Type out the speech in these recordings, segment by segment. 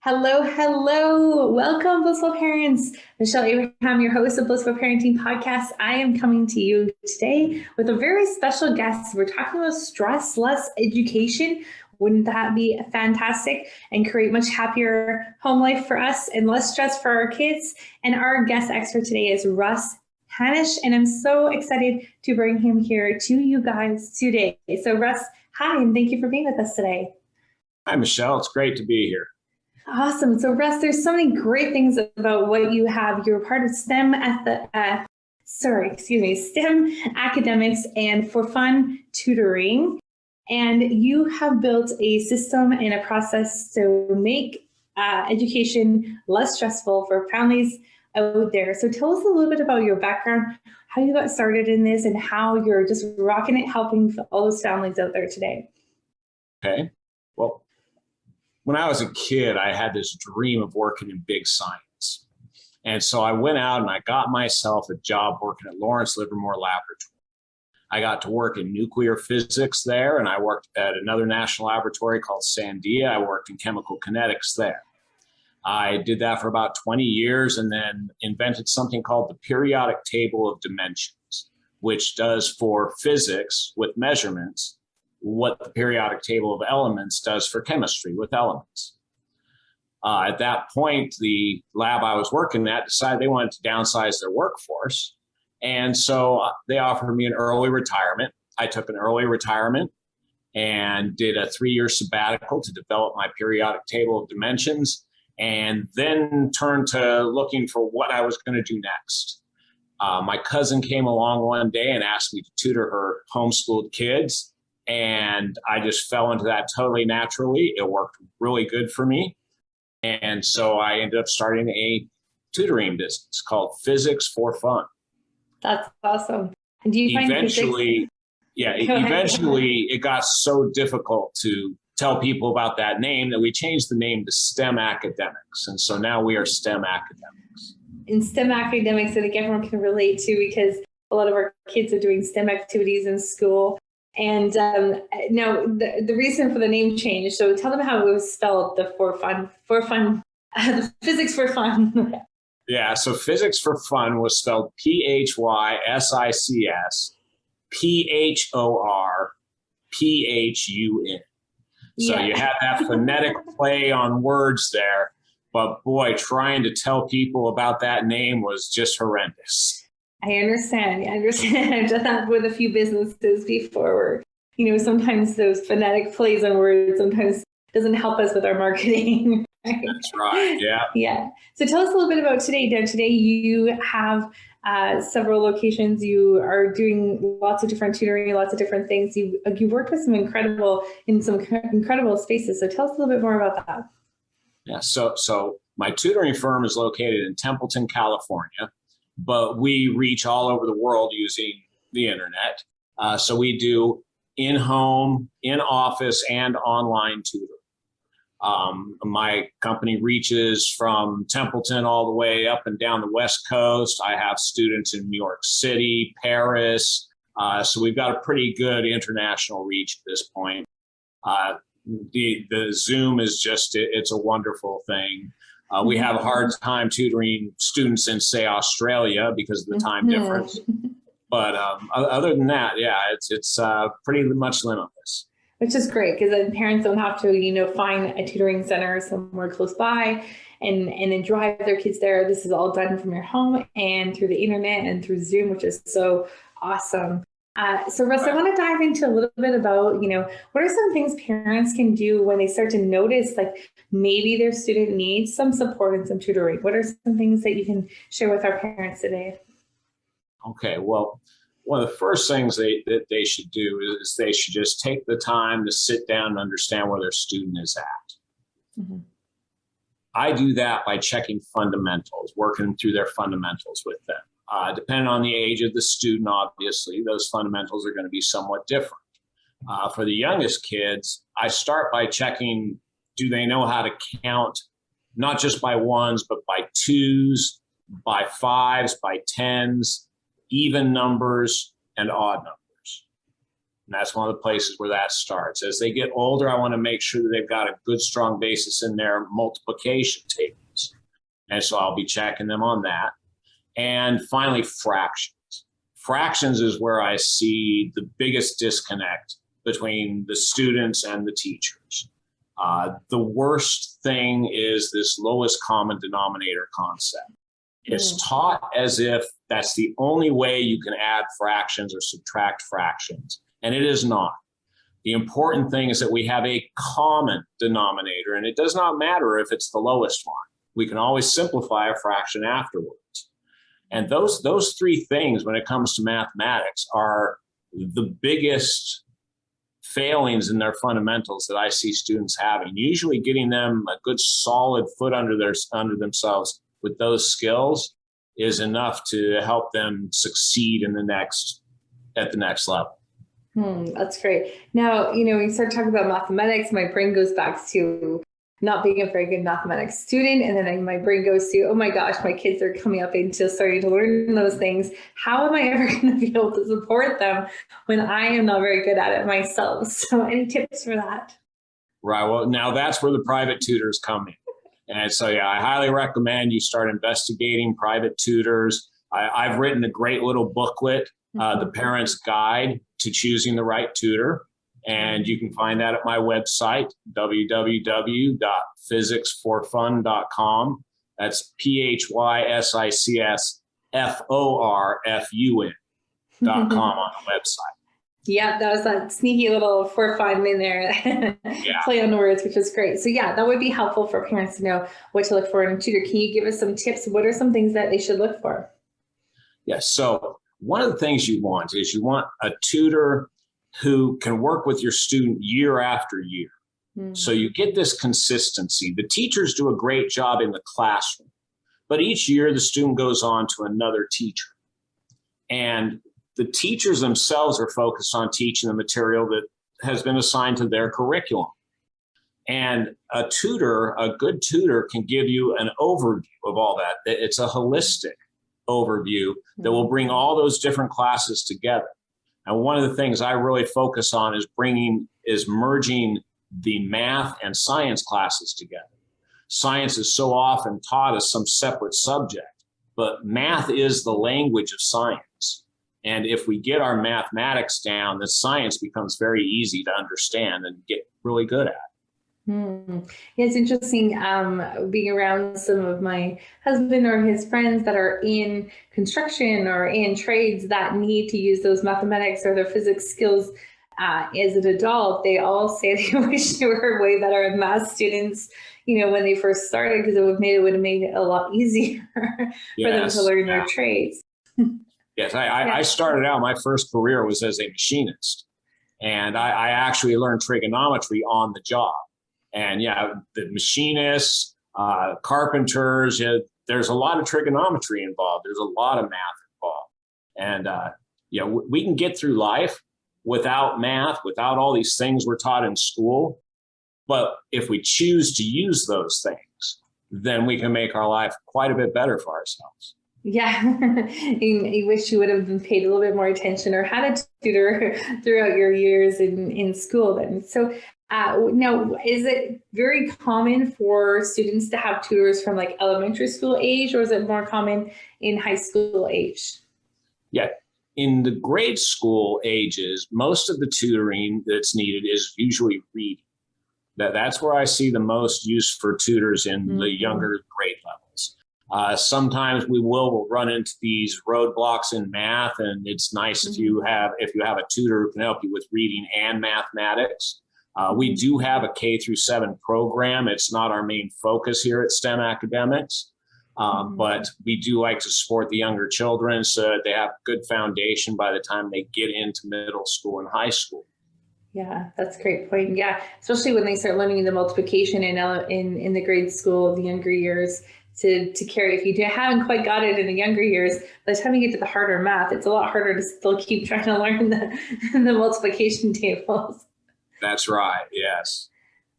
Hello, hello. Welcome, Blissful Parents. Michelle Abraham, your host of Blissful Parenting Podcast. I am coming to you today with a very special guest. We're talking about stressless education. Wouldn't that be fantastic and create much happier home life for us and less stress for our kids? And our guest expert today is Russ Hanush, and I'm so excited to bring him here to you guys today. So Russ, hi, and thank you for being with us today. Hi, Michelle. It's great to be here. Awesome. So Russ, there's so many great things about what you have. You're part of STEM STEM academics and For Phun tutoring. And you have built a system and a process to make education less stressful for families out there. So tell us a little bit about your background, how you got started in this, and how you're just rocking it, helping all those families out there today. Okay. Well, when I was a kid, I had this dream of working in big science. And so I went out and I got myself a job working at Lawrence Livermore Laboratory. I got to work in nuclear physics there, and I worked at another national laboratory called Sandia. I worked in chemical kinetics there. I did that for about 20 years and then invented something called the periodic table of dimensions, which does for physics with measurements what the periodic table of elements does for chemistry with elements. At that point, the lab I was working at decided they wanted to downsize their workforce. And so they offered me an early retirement. I took an early retirement and did a 3-year sabbatical to develop my periodic table of dimensions, and then turned to looking for what I was going to do next. My cousin came along one day and asked me to tutor her homeschooled kids. And I just fell into that totally naturally. It worked really good for me. And so I ended up starting a tutoring business called Physics for Phun. That's awesome. And do you find eventually it got so difficult to tell people about that name that we changed the name to STEM Academics. And so now we are STEM Academics. In STEM Academics, I think everyone can relate to, because a lot of our kids are doing STEM activities in school. And now the reason for the name change, so tell them how it was spelled, the for fun, Physics for Phun. Yeah, so Physics for Phun was spelled PHYSICS, PHORPHUN. So you have that phonetic play on words there, but boy, trying to tell people about that name was just horrendous. I understand. I've done that with a few businesses before where, sometimes those phonetic plays on words sometimes doesn't help us with our marketing. Right? That's right. Yeah. Yeah. So tell us a little bit about today. Now, today you have several locations. You are doing lots of different tutoring, lots of different things. You worked with some incredible spaces. So tell us a little bit more about that. Yeah. So my tutoring firm is located in Templeton, California, but we reach all over the world using the internet. So we do in-home, in-office, and online tutoring. My company reaches from Templeton all the way up and down the West Coast. I have students in New York City, Paris. So we've got a pretty good international reach at this point. The Zoom is it's a wonderful thing. We have a hard time tutoring students in, say, Australia because of the time difference. But other than that, yeah, it's pretty much limitless. Which is great, because then parents don't have to, find a tutoring center somewhere close by and then drive their kids there. This is all done from your home and through the internet and through Zoom, which is so awesome. So Russ, I want to dive into a little bit about, what are some things parents can do when they start to notice, like maybe their student needs some support and some tutoring? What are some things that you can share with our parents today? Okay, well, one of the first things that they should do is they should just take the time to sit down and understand where their student is at. Mm-hmm. I do that by checking fundamentals, working through their fundamentals with them. Depending on the age of the student, obviously, those fundamentals are going to be somewhat different. For the youngest kids, I start by checking, do they know how to count, not just by ones, but by twos, by fives, by tens, even numbers, and odd numbers. And that's one of the places where that starts. As they get older, I want to make sure that they've got a good, strong basis in their multiplication tables. And so I'll be checking them on that. And finally, fractions. Fractions is where I see the biggest disconnect between the students and the teachers. The worst thing is this lowest common denominator concept. It's taught as if that's the only way you can add fractions or subtract fractions, and it is not. The important thing is that we have a common denominator, and it does not matter if it's the lowest one. We can always simplify a fraction afterwards. And those three things, when it comes to mathematics, are the biggest failings in their fundamentals that I see students having. Usually getting them a good solid foot under themselves with those skills is enough to help them succeed at the next level. That's great. Now, when you start talking about mathematics, my brain goes back to not being a very good mathematics student. And then my brain goes to, oh my gosh, my kids are coming up into starting to learn those things. How am I ever going to be able to support them when I am not very good at it myself? So any tips for that? Right. Well, now that's where the private tutors come in. And so, I highly recommend you start investigating private tutors. I've written a great little booklet, The Parent's Guide to Choosing the Right Tutor. And you can find that at my website, www.physicsforfun.com. That's PHYSICSFORFUN.com on the website. Yeah, that was that sneaky little for fun in there. Play on the words, which is great. So that would be helpful for parents to know what to look for in a tutor. Can you give us some tips? What are some things that they should look for? Yes. So one of the things you want a tutor who can work with your student year after year. So you get this consistency. The teachers do a great job in the classroom, but each year the student goes on to another teacher. And the teachers themselves are focused on teaching the material that has been assigned to their curriculum. And a good tutor can give you an overview of all that. It's a holistic overview that will bring all those different classes together. And one of the things I really focus on is merging the math and science classes together. Science is so often taught as some separate subject, but math is the language of science. And if we get our mathematics down, then science becomes very easy to understand and get really good at. Yeah, it's interesting being around some of my husband or his friends that are in construction or in trades that need to use those mathematics or their physics skills as an adult. They all say they wish they were way better at math students, when they first started, because it would have made it a lot easier for them to learn their trades. Yes, I started out, my first career was as a machinist, and I actually learned trigonometry on the job. And the machinists, carpenters, there's a lot of trigonometry involved. There's a lot of math involved. And we can get through life without math, without all these things we're taught in school. But if we choose to use those things, then we can make our life quite a bit better for ourselves. Yeah, I wish you would have been paid a little bit more attention or had a tutor throughout your years in school then. So now, is it very common for students to have tutors from like elementary school age, or is it more common in high school age? Yeah, in the grade school ages, most of the tutoring that's needed is usually reading. That's where I see the most use for tutors in the younger grade levels. Sometimes we'll run into these roadblocks in math, and it's nice if you have a tutor who can help you with reading and mathematics. We do have a K-7 program. It's not our main focus here at STEM Academics, but we do like to support the younger children so that they have a good foundation by the time they get into middle school and high school. Yeah, that's a great point. Yeah, especially when they start learning the multiplication in the grade school, the younger years, to carry. If you haven't quite got it in the younger years, by the time you get to the harder math, it's a lot harder to still keep trying to learn the multiplication tables. That's right. Yes.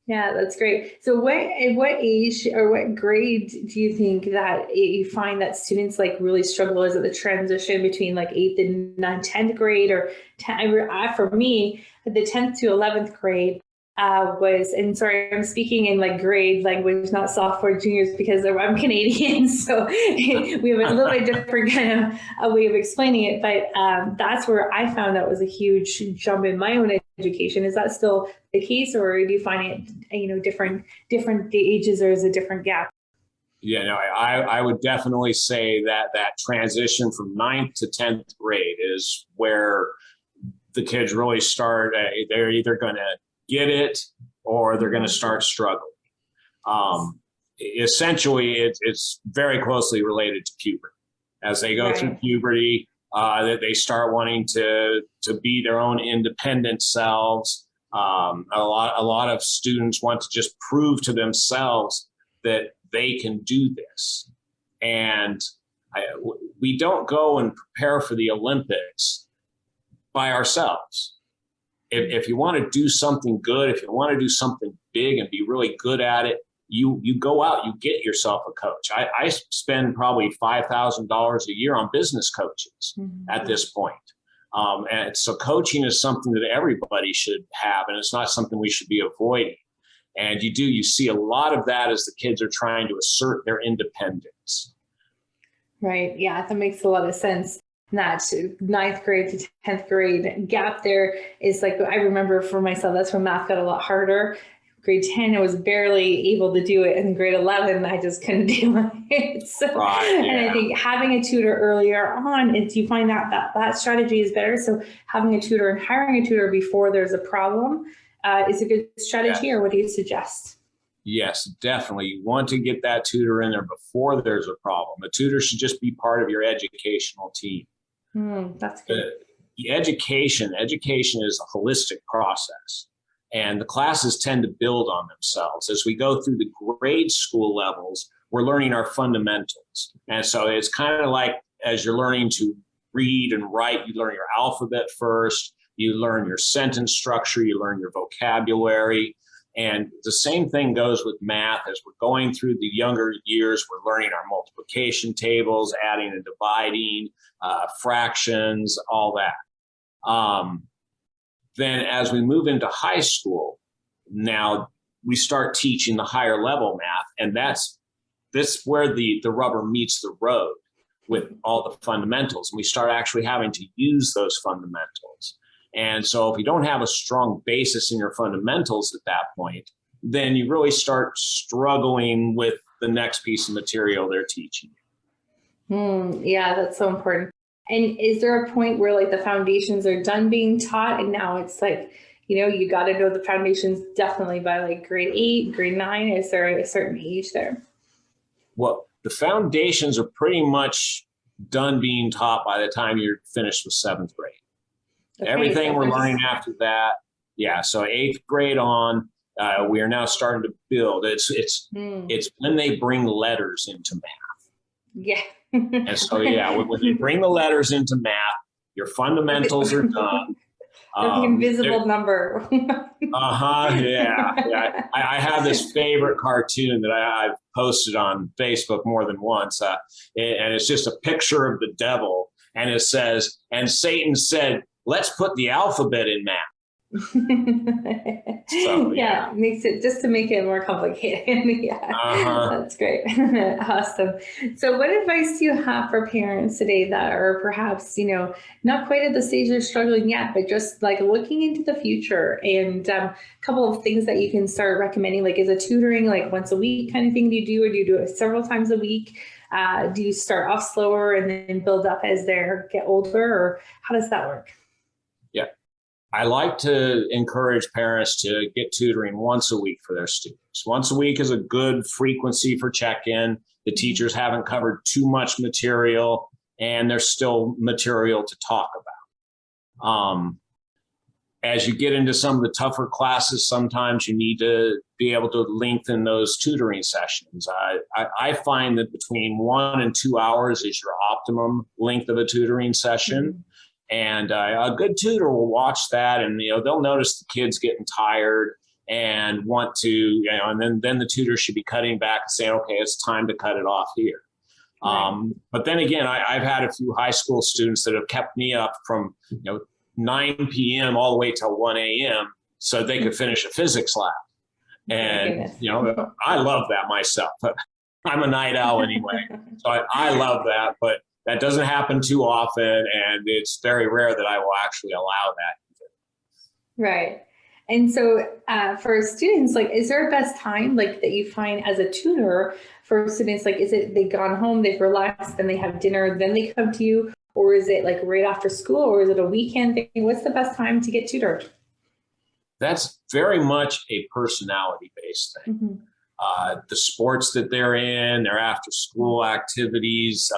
Yeah, that's great. So at what age or what grade do you think that you find that students like really struggle? Is it the transition between like eighth and ninth, 10th grade or for me, the 10th to 11th grade was, and sorry, I'm speaking in like grade language, not sophomore, juniors, because I'm Canadian. So we have a little bit different kind of a way of explaining it. But that's where I found that was a huge jump in my own education. Is that still the case, or do you find it, different ages, or is a different gap? Yeah, no, I would definitely say that that transition from ninth to 10th grade is where the kids really start. They're either going to get it or they're going to start struggling. Essentially, it's very closely related to puberty. As they go through puberty, they start wanting to be their own independent selves. A lot of students want to just prove to themselves that they can do this. And we don't go and prepare for the Olympics by ourselves. If you want to do something good, if you want to do something big and be really good at it, you go out, you get yourself a coach. I spend probably $5,000 a year on business coaches at this point. And so coaching is something that everybody should have, and it's not something we should be avoiding. And you see a lot of that as the kids are trying to assert their independence. Right. Yeah, that makes a lot of sense. That ninth grade to 10th grade gap there is like, I remember for myself, that's when math got a lot harder. Grade 10, I was barely able to do it. And grade 11, I just couldn't do it. So, and I think having a tutor earlier on, do you find that strategy is better? So having a tutor and hiring a tutor before there's a problem is a good strategy, or what do you suggest? Yes, definitely. You want to get that tutor in there before there's a problem. A tutor should just be part of your educational team. That's good. The education is a holistic process, and the classes tend to build on themselves. As we go through the grade school levels, we're learning our fundamentals. And so it's kind of like as you're learning to read and write, you learn your alphabet first, you learn your sentence structure, you learn your vocabulary. And the same thing goes with math. As we're going through the younger years, we're learning our multiplication tables, adding and dividing, fractions, all that. Then as we move into high school, now we start teaching the higher level math. And this where the rubber meets the road with all the fundamentals. And we start actually having to use those fundamentals. And so if you don't have a strong basis in your fundamentals at that point, then you really start struggling with the next piece of material they're teaching you. Yeah, that's so important. And is there a point where like the foundations are done being taught and now it's like, you got to know the foundations definitely by like grade 8, grade 9? Is there a certain age there? Well, the foundations are pretty much done being taught by the time you're finished with 7th grade. Okay, everything we're learning after that. Yeah. So 8th grade on, we are now starting to build. It's when they bring letters into math. Yeah. And so, when you bring the letters into math, your fundamentals are done. The invisible number. Yeah. I have this favorite cartoon that I've posted on Facebook more than once. And it's just a picture of the devil. And it says, and Satan said, let's put the alphabet in math. So, makes it just to make it more complicated. That's great. Awesome. So what advice do you have for parents today that are perhaps, not quite at the stage they're struggling yet, but just like looking into the future, and a couple of things that you can start recommending, like is a tutoring like once a week kind of thing do you do, or do you do it several times a week? Do you start off slower and then build up as they get older, or how does that work? Yeah. I like to encourage parents to get tutoring once a week for their students. Once a week is a good frequency for check-in. The teachers haven't covered too much material, and there's still material to talk about. As you get into some of the tougher classes, sometimes you need to be able to lengthen those tutoring sessions. I find that between 1 and 2 hours is your optimum length of a tutoring session. And a good tutor will watch that, and they'll notice the kids getting tired, and want to, and then the tutor should be cutting back and saying, okay, it's time to cut it off here. Right. But then again, I've had a few high school students that have kept me up from 9 p.m. all the way till 1 a.m. so they could finish a physics lab. And, I love that myself. I'm a night owl anyway. So I love that, but that doesn't happen too often. And it's very rare that I will actually allow that. Right. And so for students, like, is there a best time like that you find as a tutor for students? Like, is it they've gone home, they've relaxed, then they have dinner, then they come to you? Or is it like right after school, or is it a weekend thing? What's the best time to get tutored? That's very much a personality-based thing. Mm-hmm. The sports that they're in, their after-school activities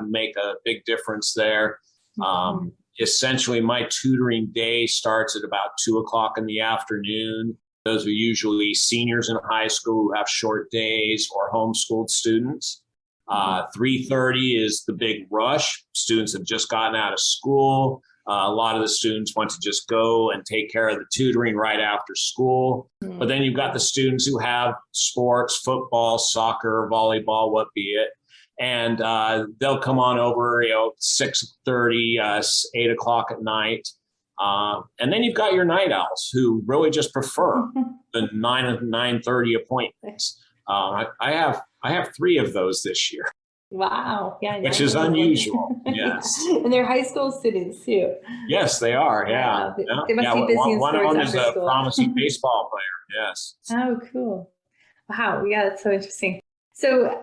make a big difference there. Mm-hmm. Essentially, my tutoring day starts at about 2:00 in the afternoon. Those are usually seniors in high school who have short days or homeschooled students. 3:30 is the big rush. Students have just gotten out of school. A lot of the students want to just go and take care of the tutoring right after school. Mm-hmm. But then you've got the students who have sports, football, soccer, volleyball, what be it. And they'll come on over, 6:30, 8:00 at night. And then you've got your night owls who really just prefer the 9 and 9:30 appointments. I have 3 of those this year. Wow. Yeah. Which is unusual. Yes. And they're high school students too. Yes, they are. Yeah. They must be busy one of them is a school. promising baseball player. Yes. Oh, cool. Wow. Yeah, that's so interesting. So,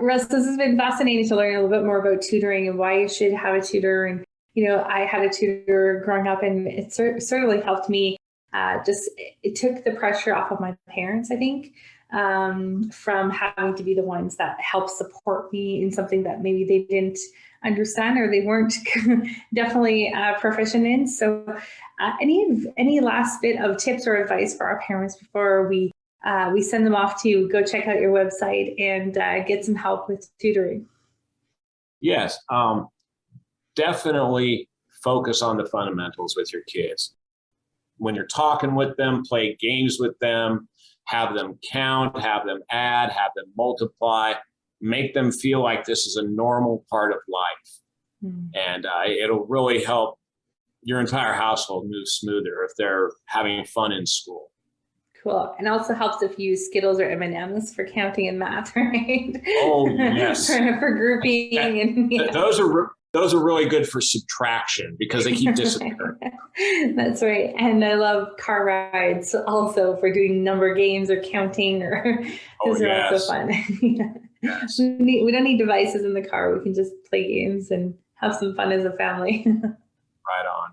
Russ, this has been fascinating to learn a little bit more about tutoring and why you should have a tutor. And, I had a tutor growing up, and it certainly helped me. It took the pressure off of my parents, I think, from having to be the ones that help support me in something that maybe they didn't understand or they weren't definitely proficient in. So, any last bit of tips or advice for our parents before we send them off to go check out your website and get some help with tutoring? Yes, definitely focus on the fundamentals with your kids. When you're talking with them, play games with them, have them count, have them add, have them multiply, make them feel like this is a normal part of life. Mm-hmm. And it'll really help your entire household move smoother if they're having fun in school. Cool. And also helps if you use Skittles or M&Ms for counting and math, right? Oh, yes. for grouping. Those are really good for subtraction because they keep disappearing. That's right. And I love car rides also for doing number games or counting. Those are also fun. Yes. We don't need devices in the car. We can just play games and have some fun as a family. Right on.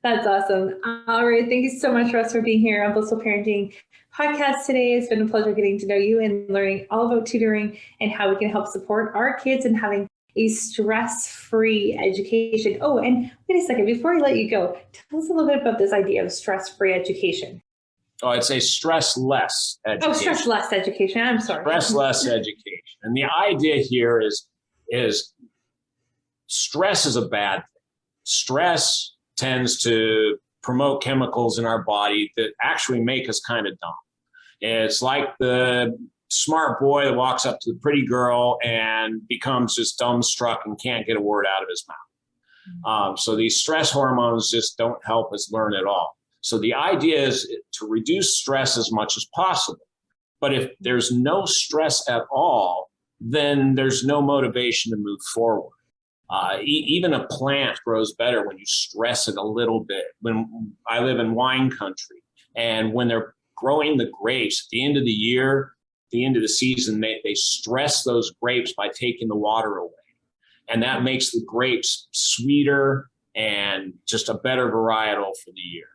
That's awesome. All right. Thank you so much, Russ, for being here on Blissful Parenting Podcast today. It's been a pleasure getting to know you and learning all about tutoring and how we can help support our kids and having a stress-free education. Oh, and wait a second, before I let you go, tell us a little bit about this idea of stress-free education. Oh, I'd say stressless education. Oh, stressless education. I'm sorry. Stressless education. And the idea here is stress is a bad thing. Stress tends to promote chemicals in our body that actually make us kind of dumb. It's like the smart boy that walks up to the pretty girl and becomes just dumbstruck and can't get a word out of his mouth. So these stress hormones just don't help us learn at all. So the idea is to reduce stress as much as possible. But if there's no stress at all, then there's no motivation to move forward. Even a plant grows better when you stress it a little bit. When I live in wine country, and when they're growing the grapes at the end of the year, the end of the season, they stress those grapes by taking the water away. And that makes the grapes sweeter and just a better varietal for the year.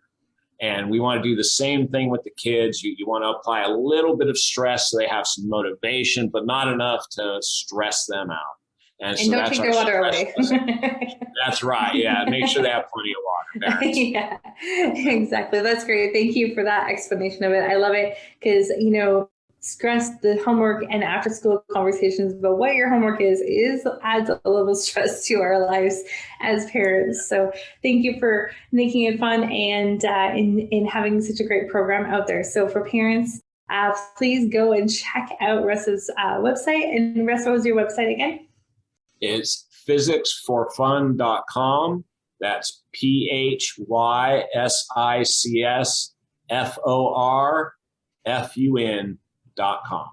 And we want to do the same thing with the kids. You want to apply a little bit of stress so they have some motivation, but not enough to stress them out. And so don't take their water away. That's right. Yeah. Make sure they have plenty of water. Yeah, exactly. That's great. Thank you for that explanation of it. I love it because, stress, the homework and after school conversations about what your homework is adds a little stress to our lives as parents. So thank you for making it fun and in having such a great program out there. So for parents, please go and check out Russ's website. And Russ, what was your website again? It's physicsforfun.com. That's PHYSICSFORFUN.com.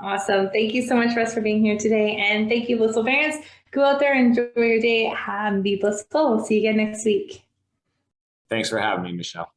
Awesome. Thank you so much, Russ, for being here today. And thank you, blissful parents. Go out there, enjoy your day, be blissful. We'll see you again next week. Thanks for having me, Michelle.